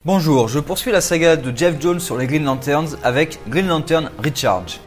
Bonjour, je poursuis la saga de Geoff Johns sur les Green Lanterns avec Green Lantern Recharge.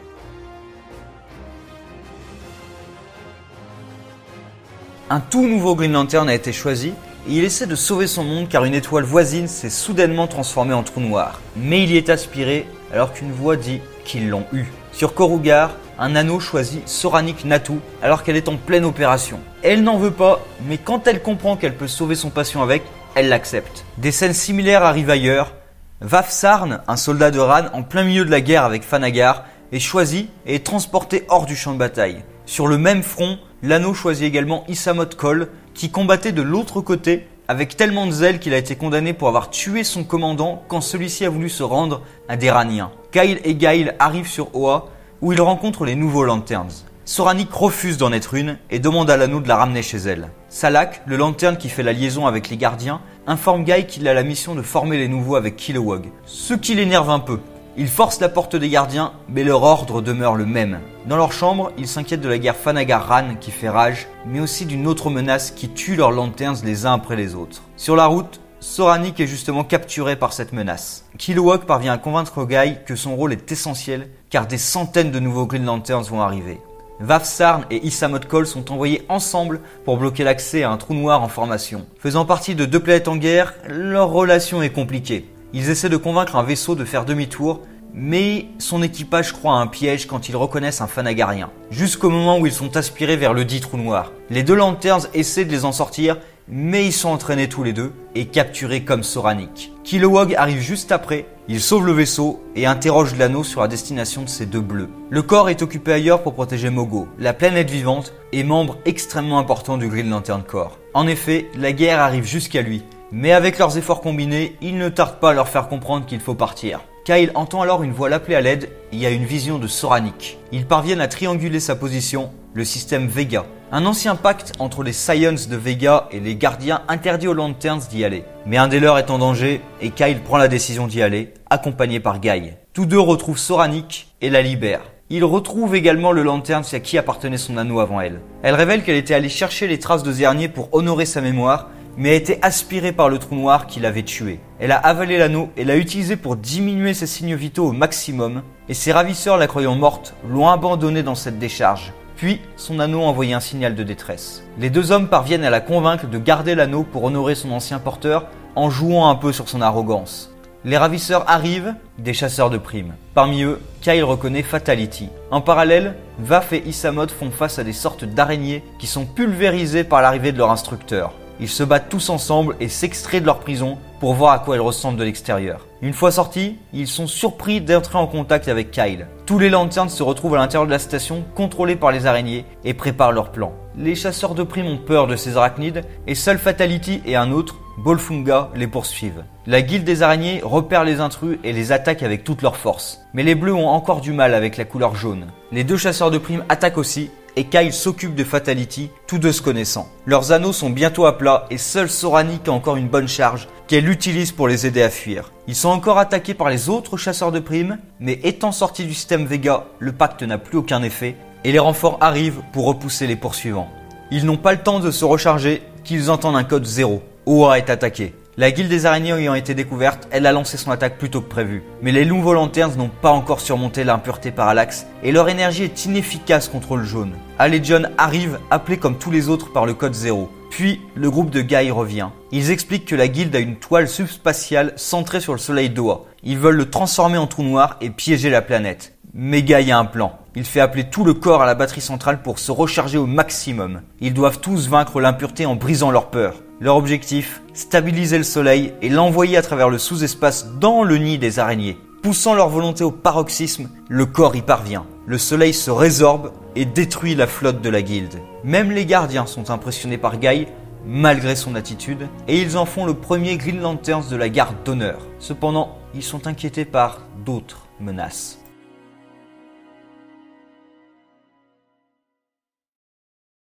Un tout nouveau Green Lantern a été choisi et il essaie de sauver son monde car une étoile voisine s'est soudainement transformée en trou noir. Mais il y est aspiré alors qu'une voix dit qu'ils l'ont eu. Sur Korugar, un anneau choisit Soranik Natu alors qu'elle est en pleine opération. Elle n'en veut pas, mais quand elle comprend qu'elle peut sauver son patient avec, elle l'accepte. Des scènes similaires arrivent ailleurs. Vaf Sarn, un soldat de Rann en plein milieu de la guerre avec Thanagar, est choisi et est transporté hors du champ de bataille. Sur le même front, l'anneau choisit également Isamot Kol, qui combattait de l'autre côté avec tellement de zèle qu'il a été condamné pour avoir tué son commandant quand celui-ci a voulu se rendre à des Ranniens. Kyle et Gail arrivent sur Oa, où ils rencontrent les nouveaux Lanterns. Soranik refuse d'en être une et demande à l'anneau de la ramener chez elle. Salak, le lanterne qui fait la liaison avec les gardiens, informe Guy qu'il a la mission de former les nouveaux avec Kilowog, ce qui l'énerve un peu. Il force la porte des gardiens, mais leur ordre demeure le même. Dans leur chambre, ils s'inquiètent de la guerre Thanagar-Rann qui fait rage, mais aussi d'une autre menace qui tue leurs lanterns les uns après les autres. Sur la route, Soranik est justement capturé par cette menace. Kilowog parvient à convaincre Guy que son rôle est essentiel, car des centaines de nouveaux Green Lanterns vont arriver. Vaf Sarn et Isamot Kol sont envoyés ensemble pour bloquer l'accès à un trou noir en formation. Faisant partie de deux planètes en guerre, leur relation est compliquée. Ils essaient de convaincre un vaisseau de faire demi-tour, mais son équipage croit à un piège quand ils reconnaissent un Thanagarien. Jusqu'au moment où ils sont aspirés vers le dit trou noir. Les deux Lanterns essaient de les en sortir, mais ils sont entraînés tous les deux et capturés comme Soranik. Kilowog arrive juste après, il sauve le vaisseau et interroge l'anneau sur la destination de ces deux bleus. Le corps est occupé ailleurs pour protéger Mogo, la planète vivante et membre extrêmement important du Green Lantern Corps. En effet, la guerre arrive jusqu'à lui, mais avec leurs efforts combinés, il ne tarde pas à leur faire comprendre qu'il faut partir. Kyle entend alors une voix l'appeler à l'aide et il y a une vision de Soranik. Ils parviennent à trianguler sa position, le système Vega. Un ancien pacte entre les Scions de Vega et les gardiens interdit aux Lanterns d'y aller. Mais un des leurs est en danger et Kyle prend la décision d'y aller, accompagné par Guy. Tous deux retrouvent Soranik et la libèrent. Ils retrouvent également le Lantern à qui appartenait son anneau avant elle. Elle révèle qu'elle était allée chercher les traces de Zernier pour honorer sa mémoire, mais a été aspirée par le trou noir qui l'avait tué. Elle a avalé l'anneau et l'a utilisé pour diminuer ses signes vitaux au maximum, et ses ravisseurs, la croyant morte, l'ont abandonnée dans cette décharge. Puis, son anneau a envoyé un signal de détresse. Les deux hommes parviennent à la convaincre de garder l'anneau pour honorer son ancien porteur, en jouant un peu sur son arrogance. Les ravisseurs arrivent, des chasseurs de primes. Parmi eux, Kyle reconnaît Fatality. En parallèle, Vaf et Isamot font face à des sortes d'araignées qui sont pulvérisées par l'arrivée de leur instructeur. Ils se battent tous ensemble et s'extraient de leur prison pour voir à quoi elles ressemblent de l'extérieur. Une fois sortis, ils sont surpris d'entrer en contact avec Kyle. Tous les Lanterns se retrouvent à l'intérieur de la station, contrôlés par les araignées, et préparent leur plan. Les chasseurs de primes ont peur de ces arachnides, et seul Fatality et un autre, Bolfunga, les poursuivent. La guilde des araignées repère les intrus et les attaque avec toute leur force. Mais les bleus ont encore du mal avec la couleur jaune. Les deux chasseurs de primes attaquent aussi, et Kyle s'occupe de Fatality, tous deux se connaissant. Leurs anneaux sont bientôt à plat et seul Soranik a encore une bonne charge qu'elle utilise pour les aider à fuir. Ils sont encore attaqués par les autres chasseurs de primes, mais étant sortis du système Vega, le pacte n'a plus aucun effet et les renforts arrivent pour repousser les poursuivants. Ils n'ont pas le temps de se recharger qu'ils entendent un code 0. Oa est attaqué. La guilde des araignées ayant été découverte, elle a lancé son attaque plus tôt que prévu. Mais les nouveaux Lanterns n'ont pas encore surmonté l'impureté parallaxe et leur énergie est inefficace contre le jaune. Allegion arrive, appelé comme tous les autres par le code 0. Puis, le groupe de Guy revient. Ils expliquent que la guilde a une toile subspatiale centrée sur le soleil d'Oa. Ils veulent le transformer en trou noir et piéger la planète. Mais Guy a un plan. Il fait appeler tout le corps à la batterie centrale pour se recharger au maximum. Ils doivent tous vaincre l'impureté en brisant leur peur. Leur objectif, stabiliser le soleil et l'envoyer à travers le sous-espace dans le nid des araignées. Poussant leur volonté au paroxysme, le corps y parvient. Le soleil se résorbe et détruit la flotte de la guilde. Même les gardiens sont impressionnés par Guy, malgré son attitude, et ils en font le premier Green Lanterns de la garde d'honneur. Cependant, ils sont inquiétés par d'autres menaces.